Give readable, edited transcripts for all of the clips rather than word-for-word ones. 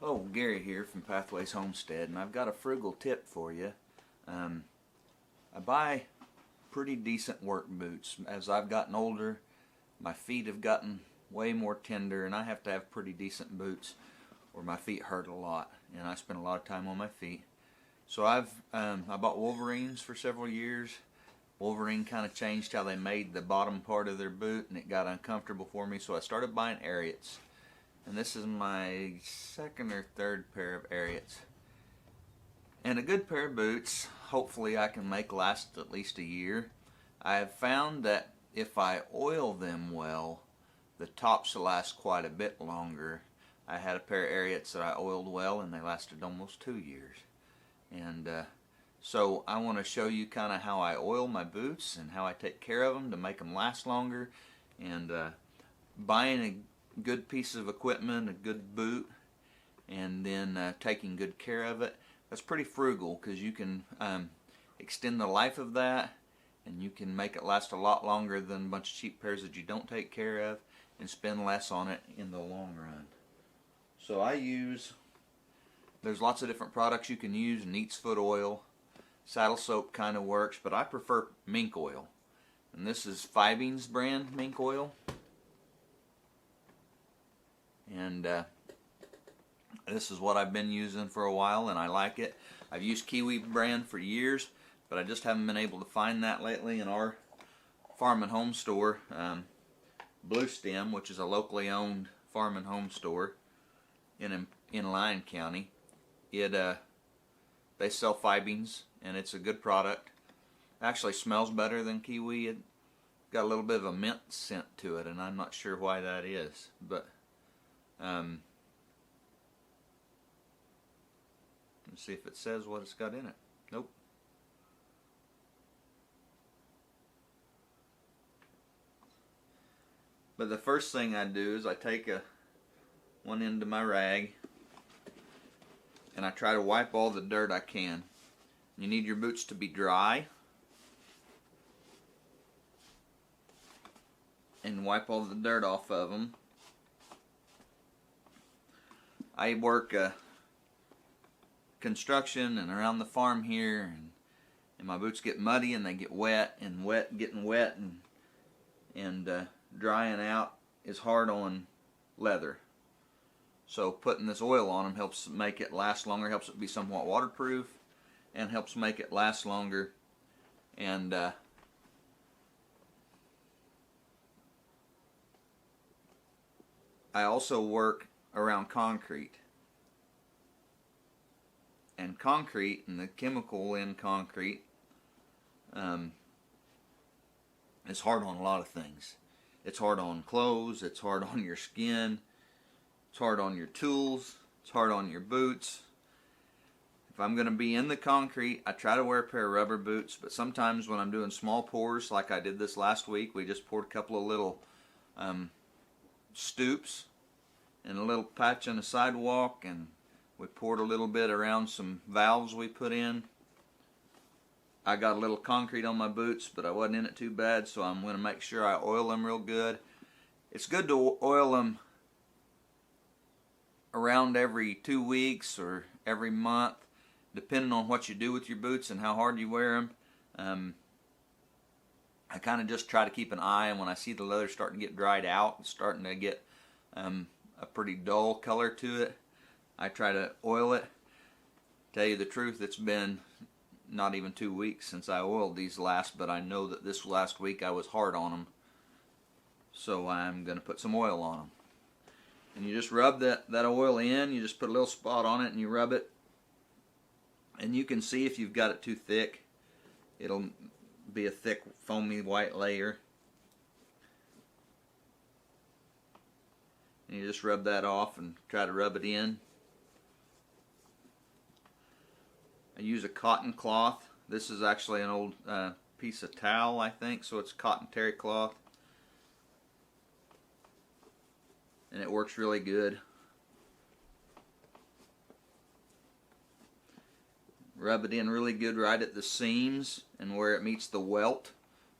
Hello, Gary here from Pathways Homestead, and I've got a frugal tip for you. I buy pretty decent work boots. As I've gotten older, my feet have gotten way more tender, and I have to have pretty decent boots or my feet hurt a lot, and I spend a lot of time on my feet. So I bought Wolverines for several years. Wolverine kind of changed how they made the bottom part of their boot, and it got uncomfortable for me, so I started buying Ariats. And this is my second or third pair of Ariats. And a good pair of boots, hopefully I can make last at least a year. I have found that if I oil them well, the tops last quite a bit longer. I had a pair of Ariats that I oiled well, and they lasted almost 2 years. And so I want to show you kind of how I oil my boots and how I take care of them to make them last longer. And buying a good piece of equipment, a good boot, and then taking good care of it, that's pretty frugal, because you can extend the life of that, and you can make it last a lot longer than a bunch of cheap pairs that you don't take care of, and spend less on it in the long run. So there's lots of different products you can use. Neat's foot oil, saddle soap kind of works, but I prefer mink oil, and this is Fibing's brand mink oil. And this is what I've been using for a while, and I like it. I've used Kiwi brand for years, but I just haven't been able to find that lately in our farm and home store. Blue Stem, which is a locally owned farm and home store in Lyon County, they sell Fibings, and it's a good product. Actually smells better than Kiwi. It got a little bit of a mint scent to it, and I'm not sure why that is, but let's see if it says what it's got in it. Nope. But the first thing I do is I take one end of my rag, and I try to wipe all the dirt I can. You need your boots to be dry, and wipe all the dirt off of them. I work construction and around the farm here, and my boots get muddy and they get wet, and getting wet and drying out is hard on leather. So putting this oil on them helps make it last longer, helps it be somewhat waterproof, and helps make it last longer. And I also work around concrete, and the chemical in concrete is hard on a lot of things. It's hard on clothes, it's hard on your skin, it's hard on your tools, it's hard on your boots. If I'm going to be in the concrete, I try to wear a pair of rubber boots, but sometimes when I'm doing small pours, like I did this last week, we just poured a couple of little stoops and a little patch on the sidewalk, and we poured a little bit around some valves we put in. I got a little concrete on my boots, but I wasn't in it too bad, so I'm going to make sure I oil them real good. It's good to oil them around every 2 weeks or every month, depending on what you do with your boots and how hard you wear them. I kind of just try to keep an eye, and when I see the leather starting to get dried out, it's starting to get a pretty dull color to it, I try to oil it. Tell you the truth, it's been not even 2 weeks since I oiled these last, but I know that this last week I was hard on them, so I'm going to put some oil on them. And you just rub that oil in. You just put a little spot on it and you rub it, and you can see if you've got it too thick. It'll be a thick foamy white layer, and you just rub that off and try to rub it in. I use a cotton cloth. This is actually an old piece of towel, I think, so it's cotton terry cloth, and it works really good. Rub it in really good right at the seams and where it meets the welt,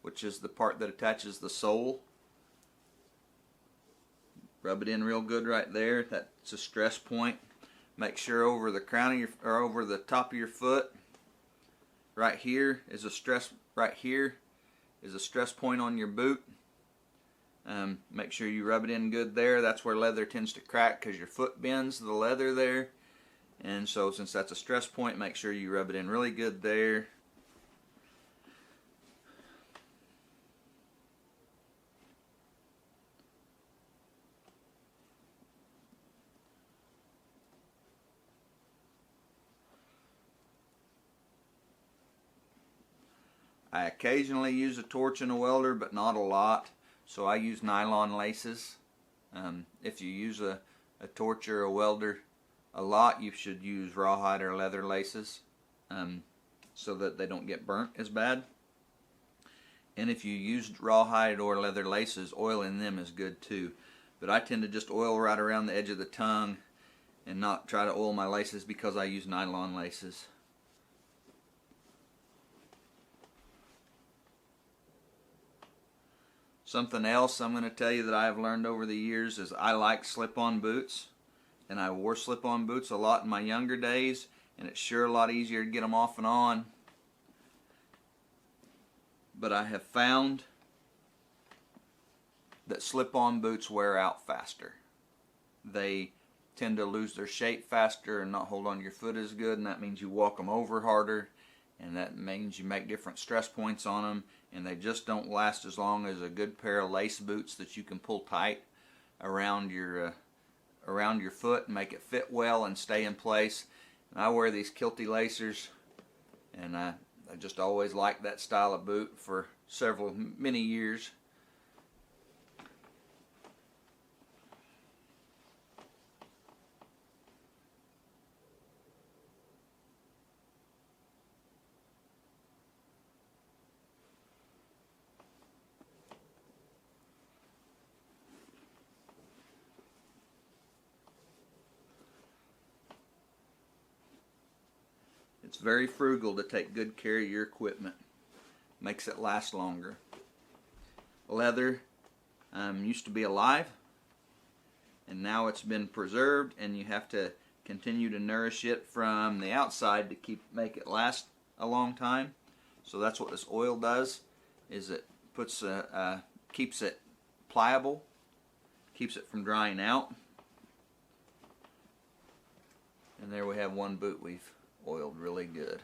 which is the part that attaches the sole. Rub it in real good right there. That's a stress point. make sure over the crown of your, or over the top of your foot, right here is a stress point on your boot. Make sure you rub it in good there. That's where leather tends to crack because your foot bends the leather there. And so since that's a stress point, make sure you rub it in really good there. I occasionally use a torch and a welder, but not a lot. So I use nylon laces. If you use a torch or a welder a lot, you should use rawhide or leather laces so that they don't get burnt as bad. And if you use rawhide or leather laces, oiling them is good too. But I tend to just oil right around the edge of the tongue and not try to oil my laces because I use nylon laces. Something else I'm going to tell you that I have learned over the years is I like slip-on boots. And I wore slip-on boots a lot in my younger days, and it's sure a lot easier to get them off and on. But I have found that slip-on boots wear out faster. They tend to lose their shape faster and not hold on to your foot as good, and that means you walk them over harder, and that means you make different stress points on them, and they just don't last as long as a good pair of lace boots that you can pull tight around your foot and make it fit well and stay in place. And I wear these kilty lacers, and I just always liked that style of boot for many years. It's very frugal to take good care of your equipment. Makes it last longer. Leather used to be alive, and now it's been preserved, and you have to continue to nourish it from the outside to make it last a long time. So that's what this oil does, is it keeps it pliable, keeps it from drying out. And there we have one boot we've oiled really good.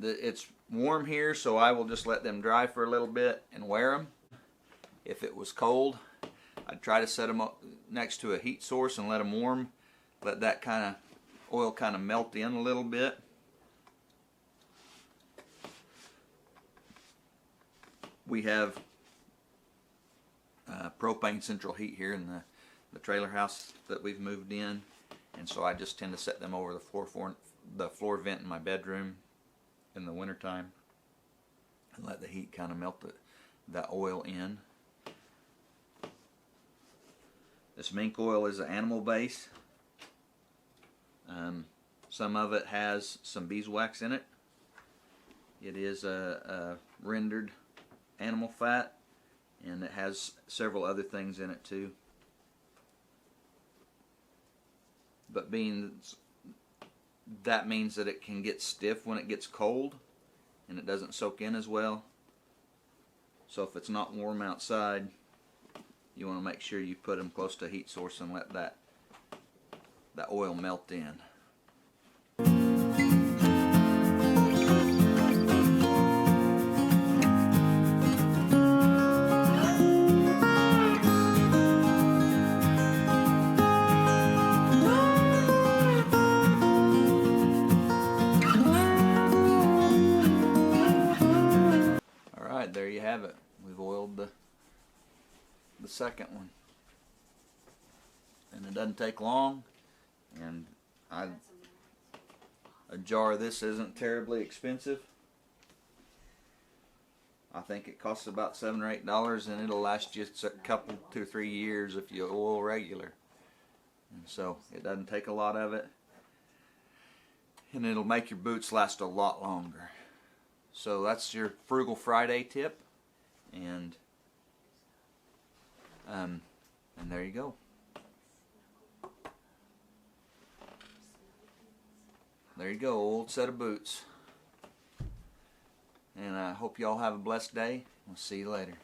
It's warm here, so I will just let them dry for a little bit and wear them. If it was cold, I'd try to set them up next to a heat source and let them warm. Let that oil kind of melt in a little bit. We have propane central heat here in the trailer house that we've moved in. And so I just tend to set them over the floor vent in my bedroom in the wintertime and let the heat kind of melt that oil in. This mink oil is an animal base. Some of it has some beeswax in it. It is a rendered animal fat, and it has several other things in it too. But that means that it can get stiff when it gets cold, and it doesn't soak in as well. So if it's not warm outside, you want to make sure you put them close to a heat source and let that oil melt in. There you have it. We've oiled the second one, and it doesn't take long, and a jar of this isn't terribly expensive. I think it costs about $7 or $8, and it'll last you a couple, 2 or 3 years if you oil regular. And so it doesn't take a lot of it, and it'll make your boots last a lot longer. So that's your Frugal Friday tip, and there you go. there you go, old set of boots. And I hope y'all have a blessed day. We'll see you later.